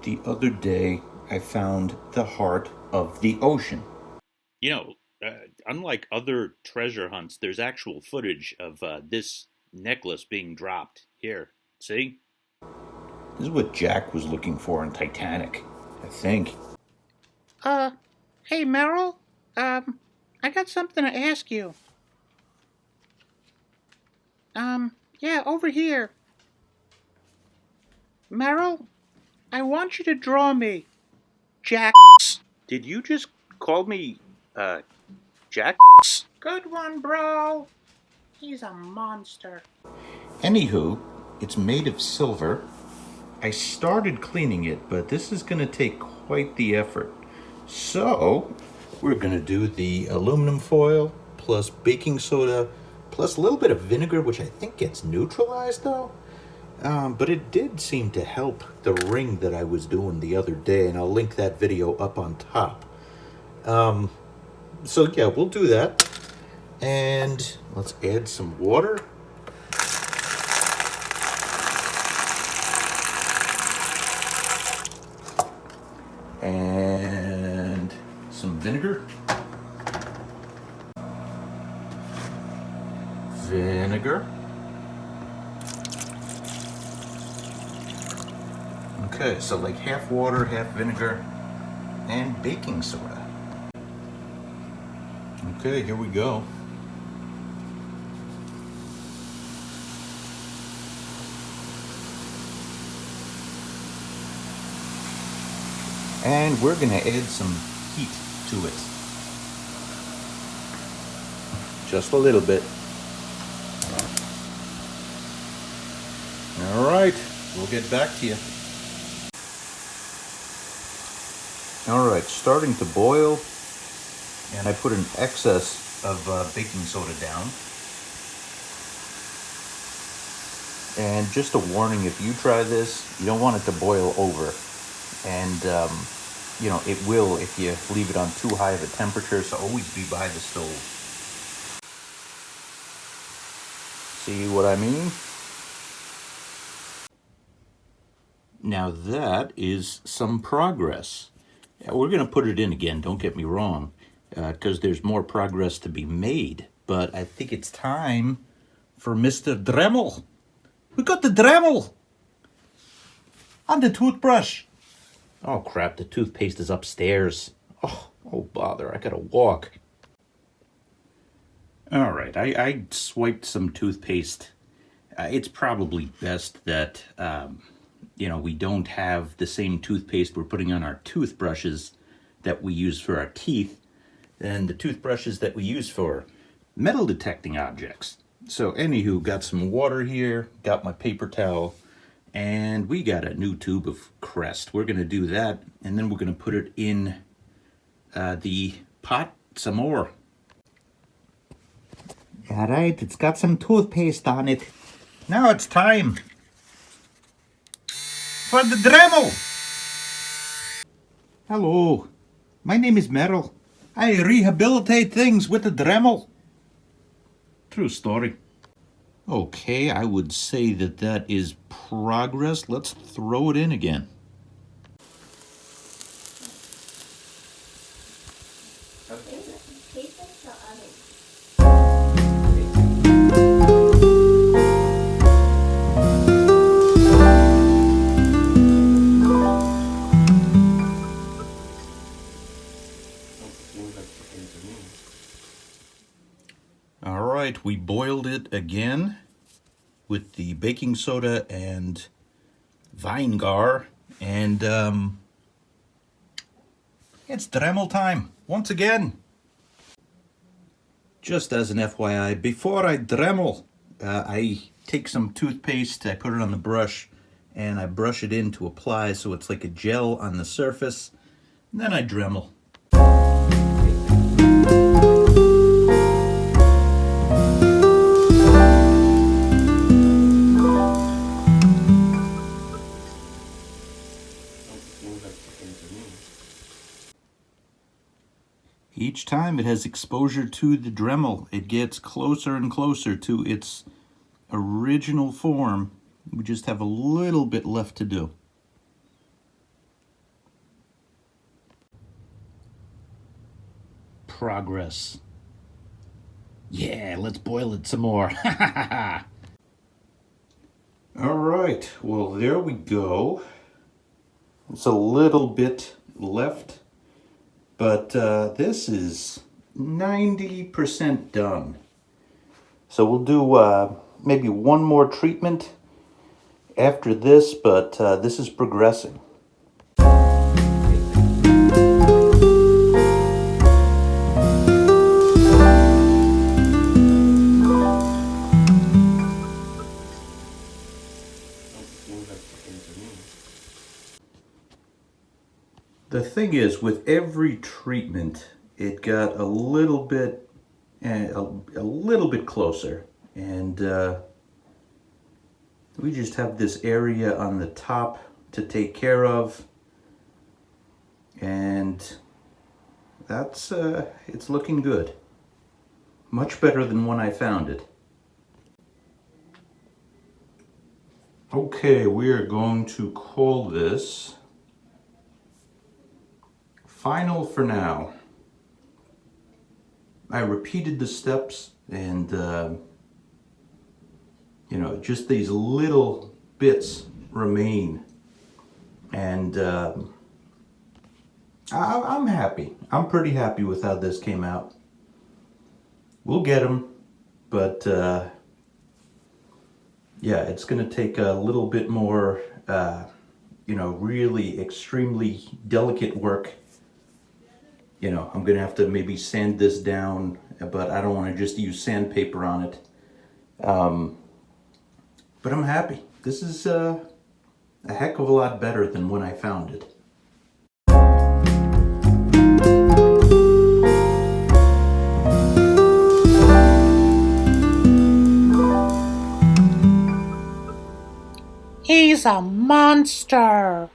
The other day, I found the heart of the ocean. You know, unlike other treasure hunts, there's actual footage of this necklace being dropped. Here, see? This is what Jack was looking for in Titanic, I think. Uh, hey, Merrill. I got something to ask you. Yeah, over here. Merrill, I want you to draw me. Jack. Did you just call me, Jack? Good one, bro. He's a monster. Anywho, it's made of silver. I started cleaning it, but this is going to take quite the effort. So, we're going to do the aluminum foil plus baking soda plus a little bit of vinegar, which I think gets neutralized though. But it did seem to help the ring that I was doing the other day, and I'll link that video up on top. So yeah, we'll do that. And let's add some water. And some vinegar. Vinegar. Okay, so like half water, half vinegar, and baking soda. Okay, here we go. And we're gonna add some heat to it. Just a little bit. All right, we'll get back to you. All right, starting to boil, and I put an excess of baking soda down. And just a warning, if you try this, you don't want it to boil over. And, it will if you leave it on too high of a temperature, so always be by the stove. See what I mean? Now that is some progress. We're going to put it in again, don't get me wrong, because there's more progress to be made. But I think it's time for Mr. Dremel. We got the Dremel! And the toothbrush. Oh crap, the toothpaste is upstairs. Oh bother, I gotta walk. All right, I swiped some toothpaste. It's probably best that, we don't have the same toothpaste we're putting on our toothbrushes that we use for our teeth and the toothbrushes that we use for metal detecting objects. So anywho, got some water here, got my paper towel, and we got a new tube of Crest. We're gonna do that, and then we're gonna put it in the pot some more. All right, it's got some toothpaste on it. Now it's time for the Dremel. Hello, my name is Merrill. I rehabilitate things with the Dremel. True story. Okay, I would say that is progress. Let's throw it in again. All right, we boiled it again with the baking soda and vinegar, and it's Dremel time once again. Just as an FYI, before I Dremel, I take some toothpaste, I put it on the brush, and I brush it in to apply so it's like a gel on the surface, and then I Dremel. Each time it has exposure to the Dremel, it gets closer and closer to its original form. We just have a little bit left to do. progress. Yeah, let's boil it some more. All right, well, there we go. It's a little bit left, but this is 90% done. So we'll do maybe one more treatment after this, but this is progressing. The thing is, with every treatment, it got a little bit closer, and we just have this area on the top to take care of, and that's it's looking good. Much better than when I found it. Okay, we are going to call this final for now. I repeated the steps, and you know, just these little bits remain, and I'm happy. I'm pretty happy with how this came out. We'll get them, but yeah, it's gonna take a little bit more you know, really extremely delicate work. You know, I'm gonna have to maybe sand this down, but I don't want to just use sandpaper on it. But I'm happy. This is a heck of a lot better than when I found it. He's a monster.